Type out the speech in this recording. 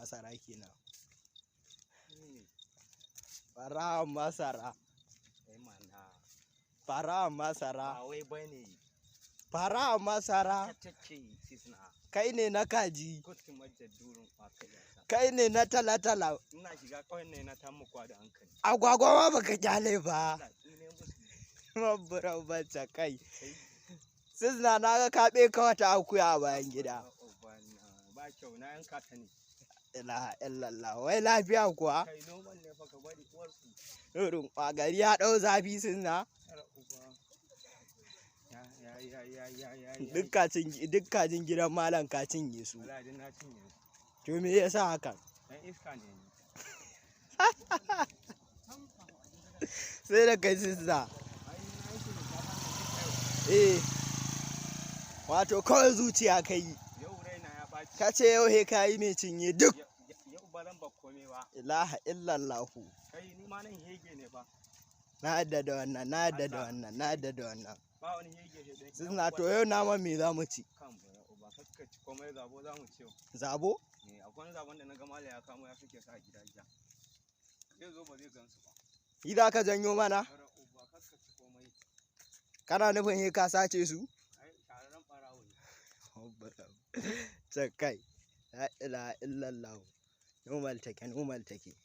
masara kenan. Farawan masara. Farawan masara. Ba wai bane. Farawan masara. Kai ne na kaji. Kai ne na talatala. Ina shiga kawai ne na tamu kwa da hankali. Agwagwa ma baka kyale ba. Mabura bacca kai. Sizna na ga kaɓe ka wata akuya a bayan gida. Ba kyau na yanka ta ne. Ilaha illallah. Wai lafiya kuwa? Kai noman ne fa ka bari uwarsu. Irin gari ya ɗau zafi Sizna. Duk kajin gidan malam ka cinye su. To me yasa hakan? Dan iska ne ni. Sai da kai Sizna. Wato kawai zuciya ka yi. Yau raina ya ɓaci. Ka ce yau he ka yi mai cinye duk. Yau ba zan ba komai ba. Ilaha illallahu. Kai ni ma nan hege ne ba. Na yadda da wannan, na yadda da wannan, na yadda da wannan. Ba wani hege ne. Sizna to yau naman me za mu ci? Kan ba kakka ci komai zabo za mu ci yau. Zabo? Akwai wani zabon da na ga mala ya kamo ya suke sa gida gida. Zai zo ba zai gansu ba. Yi za ka janyo mana? Ba kakka ci komai. Kana nufin he ka sace su? Ai shahararren ɓarawo ne. Cakai. La ilaha illallah. Normal take, normal take.